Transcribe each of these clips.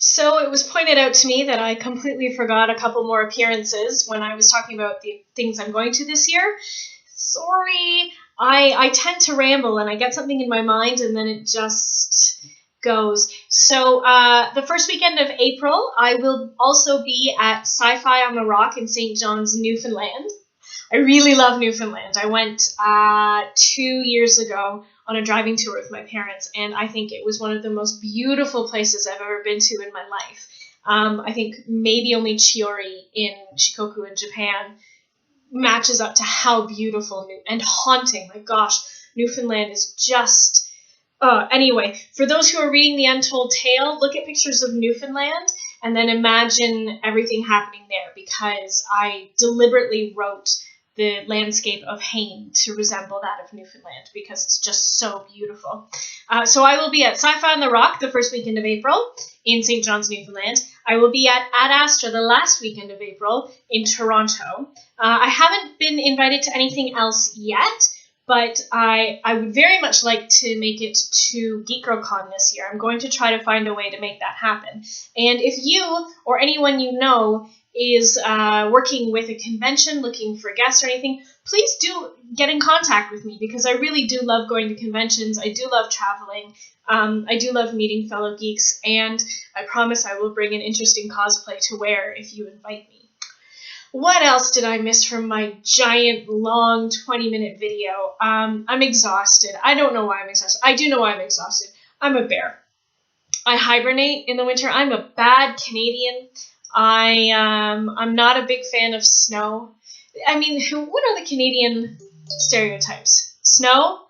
So it was pointed out to me that I completely forgot a couple more appearances when I was talking about the things I'm going to this year. Sorry, I tend to ramble and I get something in my mind and then it just goes. So the first weekend of April, I will also be at Sci-Fi on the Rock in St. John's, Newfoundland. I really love Newfoundland. I went 2 years ago on a driving tour with my parents, and I think it was one of the most beautiful places I've ever been to in my life. I think maybe only Chiori in Shikoku in Japan matches up to how beautiful and haunting. My gosh, Newfoundland is just... anyway, for those who are reading The Untold Tale, look at pictures of Newfoundland and then imagine everything happening there, because I deliberately wrote the landscape of Hain to resemble that of Newfoundland because it's just so beautiful. So I will be at Sci-Fi on the Rock the first weekend of April in St. John's, Newfoundland. I will be at Ad Astra the last weekend of April in Toronto. I haven't been invited to anything else yet, but I would very much like to make it to Geek Rock this year. I'm going to try to find a way to make that happen. And if you or anyone you know is working with a convention, looking for guests or anything, please do get in contact with me, because I really do love going to conventions. I do love traveling. I do love meeting fellow geeks, and I promise I will bring an interesting cosplay to wear if you invite me. What else did I miss from my giant, long 20-minute video? I'm exhausted. I don't know why I'm exhausted. I do know why I'm exhausted. I'm a bear. I hibernate in the winter. I'm a bad Canadian. I'm not a big fan of snow. I mean, what are the Canadian stereotypes? Snow?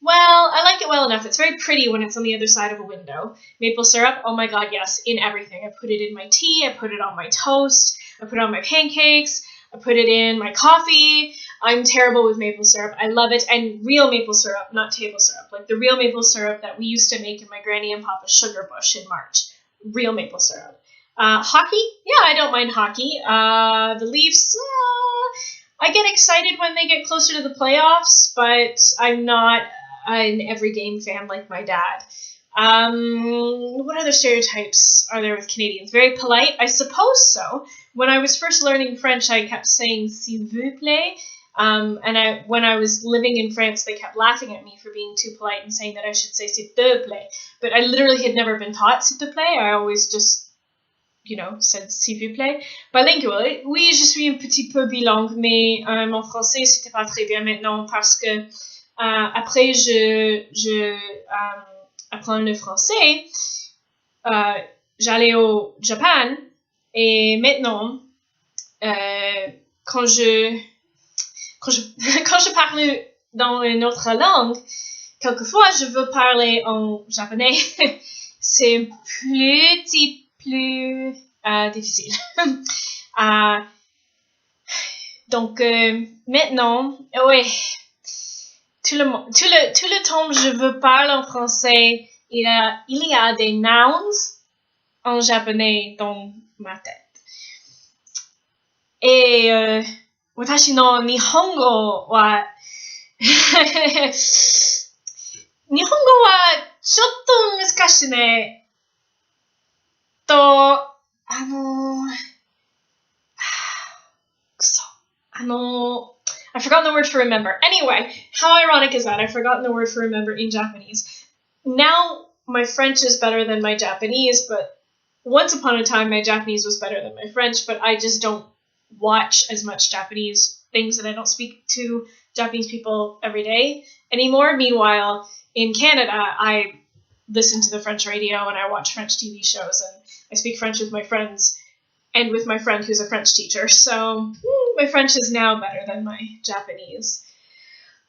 Well, I like it well enough. It's very pretty when it's on the other side of a window. Maple syrup? Oh my god, yes, in everything. I put it in my tea, I put it on my toast, I put it on my pancakes, I put it in my coffee. I'm terrible with maple syrup. I love it. And real maple syrup, not table syrup. Like the real maple syrup that we used to make in my Granny and Papa's sugar bush in March. Real maple syrup. Hockey? Yeah, I don't mind hockey. The Leafs, I get excited when they get closer to the playoffs, but I'm not an every game fan like my dad. What other stereotypes are there with Canadians? Very polite? I suppose so. When I was first learning French, I kept saying s'il vous plaît. And when I was living in France, they kept laughing at me for being too polite and saying that I should say s'il te plaît. But I literally had never been taught s'il te plaît. I always just said s'il vous plaît. Bilingual. Oui, je suis un petit peu bilingue, mais mon français, c'était pas très bien maintenant parce que après, je apprends le français. J'allais au Japon et maintenant, quand je parle dans une autre langue, quelquefois je veux parler en japonais. C'est plus difficile. Donc maintenant, oui, tout le temps je veux parler en français, il y a des nouns en japonais dans ma tête. Et watashi no nihongo wa 日本語はちょっと難しいね。I've forgotten the word for remember. Anyway, how ironic is that? I've forgotten the word for remember in Japanese. Now my French is better than my Japanese, but once upon a time my Japanese was better than my French, but I just don't watch as much Japanese things, and I don't speak to Japanese people every day anymore. Meanwhile, in Canada, I listen to the French radio and I watch French TV shows, and I speak French with my friends and with my friend who's a French teacher. So my French is now better than my Japanese.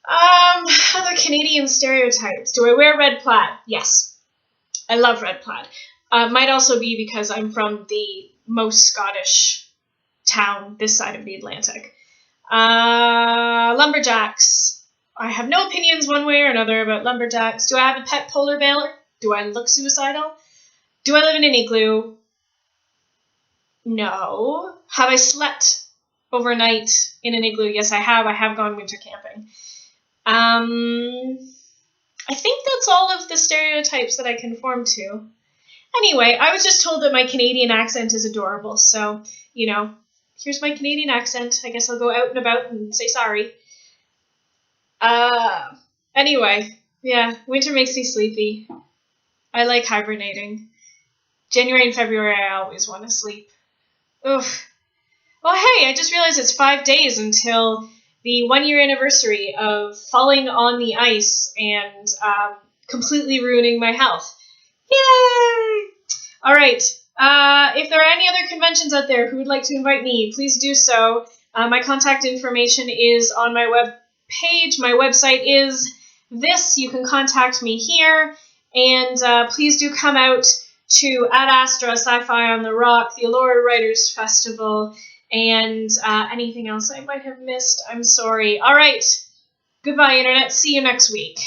Other Canadian stereotypes. Do I wear red plaid? Yes. I love red plaid. Might also be because I'm from the most Scottish town this side of the Atlantic. Lumberjacks. I have no opinions one way or another about lumberjacks. Do I have a pet polar bear? Do I look suicidal? Do I live in an igloo? No. Have I slept overnight in an igloo? Yes, I have. I have gone winter camping. I think that's all of the stereotypes that I conform to. Anyway, I was just told that my Canadian accent is adorable, so, here's my Canadian accent. I guess I'll go out and about and say sorry. Anyway, yeah, winter makes me sleepy. I like hibernating. January and February, I always want to sleep. Oof. Well, hey, I just realized it's 5 days until the 1-year anniversary of falling on the ice and completely ruining my health. Yay! All right. If there are any other conventions out there who would like to invite me, please do so. My contact information is on my web page. My website is this. You can contact me here. And please do come out to Ad Astra, Sci-Fi on the Rock, the Allura Writers Festival, and anything else I might have missed. I'm sorry. All right. Goodbye, Internet. See you next week.